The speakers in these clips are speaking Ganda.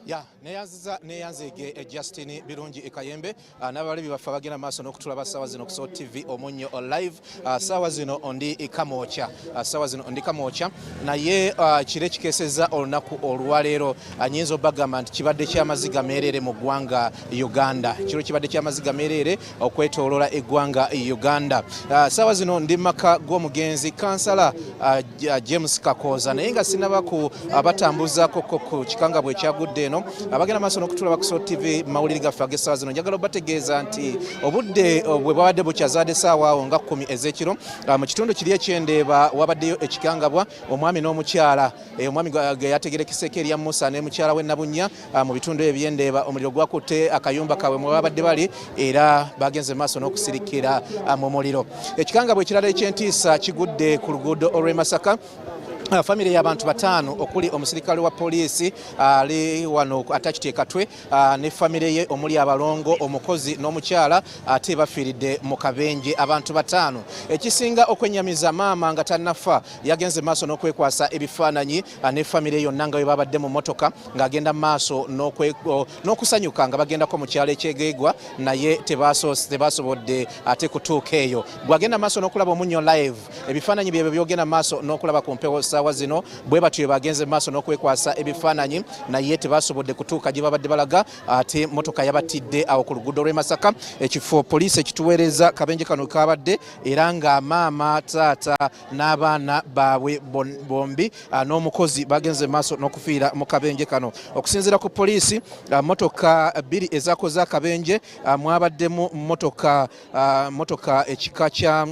Ya neyanzege Justin Birungi Ekayembe n'abalibi baffe bagenda maaso n'okutulaba ssaawa zino ku Soul TV Omunnyo live ssaawa zino ondi Kamwokya naye kire kikeesezza olunaku olwaleero anyinza obbagamba nti kibadde ky'amaziga meerere mu ggwanga Uganda. Kiro kibadde ky'amaziga meerere okwetooloola eggwanga Uganda. Ssaawa zino ndi maka gw'omugenzi kansala James Kakooza naye nga sinaba ku abatambuzaako ku kikangabwa ekyagudde eno abagenda maaso n'okutulaba ku Soul TV mawulire gaffe ag'essaawa zino njagala obategeeza nti obudde bwe bwabadde bukyazaadde essaawa awo nga 10 ez'ekiro mu kitundu kiri ekyendeeba wabaddeyo ekikangabwa omwami n'omukyala omwami ge yategerekeseeko erya Musa ne mukyala we Nabunnya mu bitundu ebyendeeba omuliro gwakutte akayumba kaabwe mwe babadde bali era bagenze maaso n'okusirikira mu muliro. Ekikangabwa ekirala eky'entiisa kigudde ku luguudo olw'e Masaka. Family y'abantu batano okuli omusirikale wa poliisi ali wano atachite katwe ne family ye omuli abalongo omukozi n'omukyala ate bafiridde mu kabenje abantu batano. Ekisinga okwenyamiza maama nga tannafa yagenze maaso n'okwekwasa ebifaananyi ne family yonna nga babadde mu motoka ng'agenda maaso n'okusanyuka nga bagendako mu kyalo ekyegeegwa naye tebasobodde ate kutuuka eyo. Bw'agenda maaso n'okulaba Omunnyo live ebifaananyi byebyo byogenda maaso n'okulaba ku mpewo ssaawa zino bwe batyo bagenze maaso n'okwekwasa ebifaananyi naye tebasobodde kutuuka gye babadde balaga ate motoka yabatidde awo ku luguudo lw'e Masaka. Ekifo poliisi ekituweereza kabenje kano kabadde era nga maama taata n'abaana baabwe bombi n'omukozi bagenze maaso n'okufiira mu kabenje kano. Okusinziira ku poliisi motoka 2 ezaakoze akabenje mwabaddemu motoka ekika kya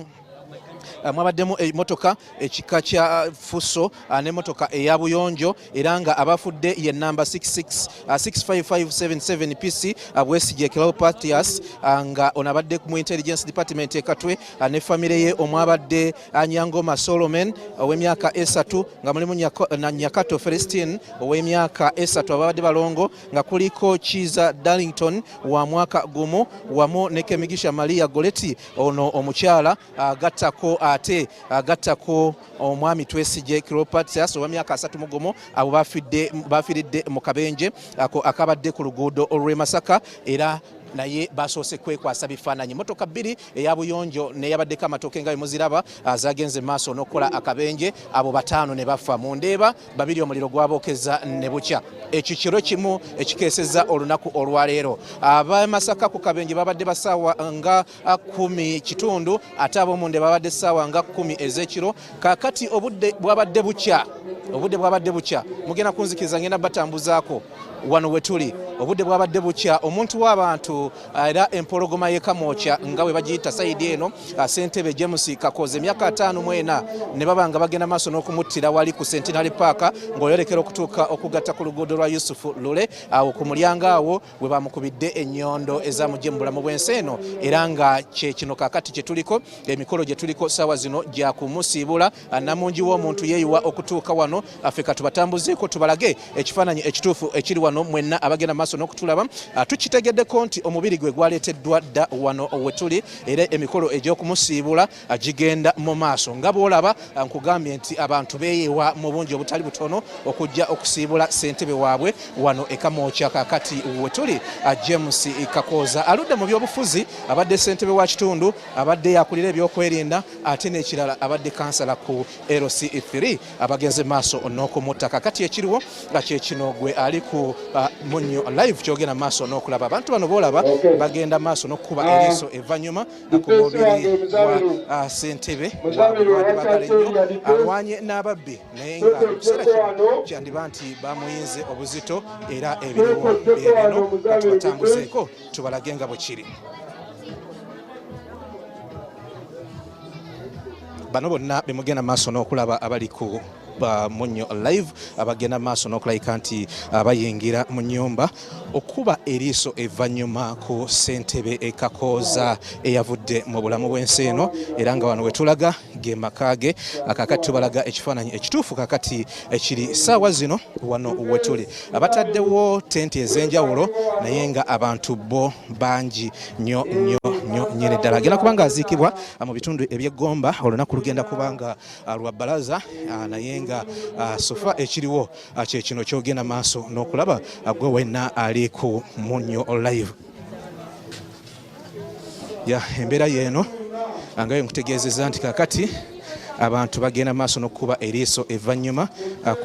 mwabaddemu emotoka ekika kya Fuso ne motoka eya Buyonjo era nga abafudde ye namba 65577 PC Bwesigye Cleopatius nga onabadde mu intelligence department ekatwe ne family ye omwabadde Anyangoma Solomon ow'emyaka 3 nga mulimu Nyakato Celestine ow'emyaka 3 ababadde balongo nga kuliko Chiza Darlington wa mwaka gumu wamu ne Kemigisha Maria Goleti ono omukyala ate agattako omwami Twesigye Cleopatius ow'emyaka 3 abo bafiridde mu kabenje ako akabadde ku luguudo olw'e Masaka era naye basoose kwekwasa bifaananyi. Motoka 2 eya Buyonjo neyabaddeko amatooke nga muziraba zagenze maaso n'okukola akabenje abo 5 ne bafa mu ndeeba 2 omuliro gwabookeza ne bukya. Ekyo kiro kimu ekikeesezza olunaku olwaleero aba Masaka ku kabenje babadde basaawa nga 10 kitundu ate ab'omu ndeeba babadde ssaawa nga 10 ez'ekiro. Kaakati obudde bwabadde bukya mugenda kunzikiriza ngenda batambuzaako wano wetuli obudde bwabadde bukya omuntu w'abantu era empologoma ye Kamwokya nga we bagiyita sayidi eno Ssentebe James Kakooza emyaka 54 ne babanga bagenda maaso n'okumuttira wali ku Centenary Park ng'oyolekera okutuuka okugatta ku luguudo lwa Yusufu Lule awo ku mulyango awo we bamukubidde ennyondo ezamugye mu bulamu bw'ensi eno era nga kino kaakati kye tuliko emikolo gye tuliko ssaawa zino gya kumusiibula namungi w'omuntu yeeyiwa okutuuka wano ffe katubatambuzeeko tubalage ekifaananyi ekituufu ekiri wano mwenna abagenda maaso n'okutulaba. Tukitegeddeko nti omubiri gwe gwaleeteddwa dda wano wetuli era emikolo egy'okumusiibula gigenda mu maaso nga bw'olaba nkugambye nti abantu beeyeewa mu bungi obutali butono okujja okusiibula ssentebe waabwe wano e Kamwokya kaakati wetuli James Kakooza aludde mu byobufuzi abadde ssentebe wa kitundu abadde yakulira ebyokwerinda ate n'ekirala abadde kansala ku LC3 abagenze maaso n'okumutta. Kaakati ekiriwo nga kyekino gwe ali ku Munnyo live kyogenda maaso n'okulaba abantu bano boolaba bagenda maaso n'okuba eriiso evanyuma ku mubiri wa ssentebe bagala ennyo alwanye n'ababbi naye nga ekiseera kino kyandiba nti bamuyinze obuzito era ebiriwo bino katubatambuzeeko tubalage nga bwe kiri. Bano bonna bemugenda maaso n'okulaba abali ku Munnyo live abagenda maaso n'okulayika nti abayingira mu nnyumba okuba eriiso evanyuma ku ssentebe Kakooza eyavudde mu bulamu bw'ensi eno era nga wano wetulaga ge makaage akakati tubalaga ekifaananyi ekituufu kakati ekiri ssaawa zino wano wetuli abataddewo tenti ez'enjawulo naye nga abantu bo bangi nnyo nyene ddala agenda kubanga aziikibwa mu bitundu eby'eggomba olunaku lugenda kubanga lwa bbalaza naye nga sofa ekiriwo kye kino kyogenda maaso n'okulaba gwe wenna ali ku Munnyo live. Embeera yeeno nga nkutegeezezza nti kakati abantu bagenda maaso n'okuba eriiso evvannyuma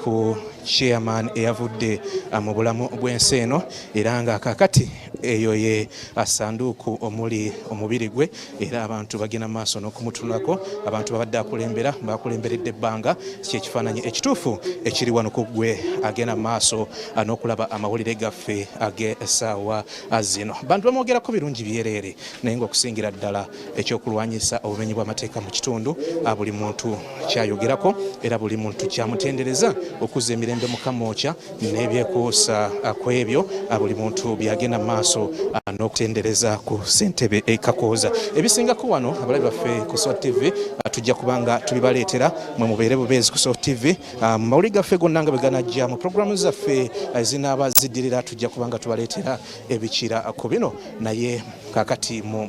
ku chairman eyavudde mu bulamu bw'ensi eno, era nga kakati eyo ye asanduuku omuli omubiri gwe, era abantu bagenda maaso n'okumutunulako. Abantu babadde akulembera bakulemberedde ebbanga, kyekifaananyi ekituufu ekiri wano ku gwe agenda maaso n'okulaba amawulire gaffe ag'essaawa zino. Bantu bamwogerako birungi byereere, naye ng'okusingira ddala ekyokulwanyisa obumenyi bw'amateeka mu kitundu buli muntu kyayogerako, era buli muntu kyamutendereza okuzza emirembe mu Kamwokya n'ebyekuusa ku ebyo buli muntu byagenda maaso n'okutendereza ku ssentebe Kakooza. Ebisingako wano abalabi baffe ku Soul TV tujja kubanga tubibaleetera mwe mubeere bubeezi ku Soul TV. Mu mawulire gaffe gonna nga bwe ganajja mu puroguramu zaffe ezinaaba ziddirira tujja kubanga tubaleetera ebikira ku bino, naye kakati mu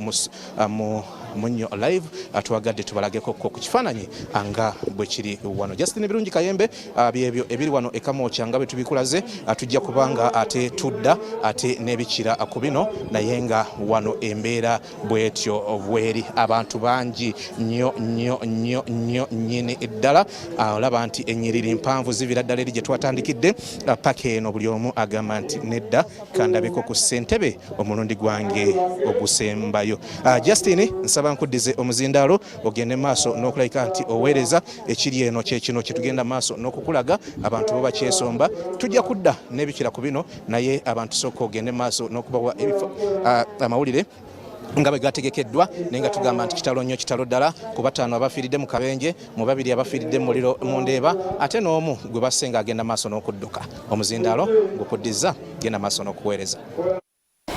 Munnyo live atuwagadde tubalageko ku kifaananyi nga bwe kiri wano. Justin Birungi Kayembe byebyo ebiri wano e Kamwokya nga bwe tubikulaze, tujja kubanga ate tudda ate n'ebikira ku bino, naye nga wano embeera bwetyo bweri. Abantu bangi nnyo nnyini eddala. Olaba nti ennyiriri mpanvu zibira ddala eri gye twatandikidde. Paka eno buli omu agamba nti nedda kandabeko ku ssentebe omulundi gwange ogusembayo. Justin nsaba nkuddize omuzindaalo ogende maaso n'okulabika nti oweereza ekiri eno kyekino kyetugenda maaso n'okukulaga. Abantu bo bakyesomba, tujja kudda n'ebikira ku bino, naye abantu sooka ogende maaso n'okubawa amawulire nga bwe gategekeddwa, naye nga tugamba nti kitalo nnyo, kitalo ddala, ku bataano abafiiridde mu kabenje, mu babiri abafiiridde mu muliro mu Ndeeba, ate n'omu gwe basse ng'agenda maaso n'okudduka. Omuzindaalo ng'okuddiza genda maaso n'okuweereza.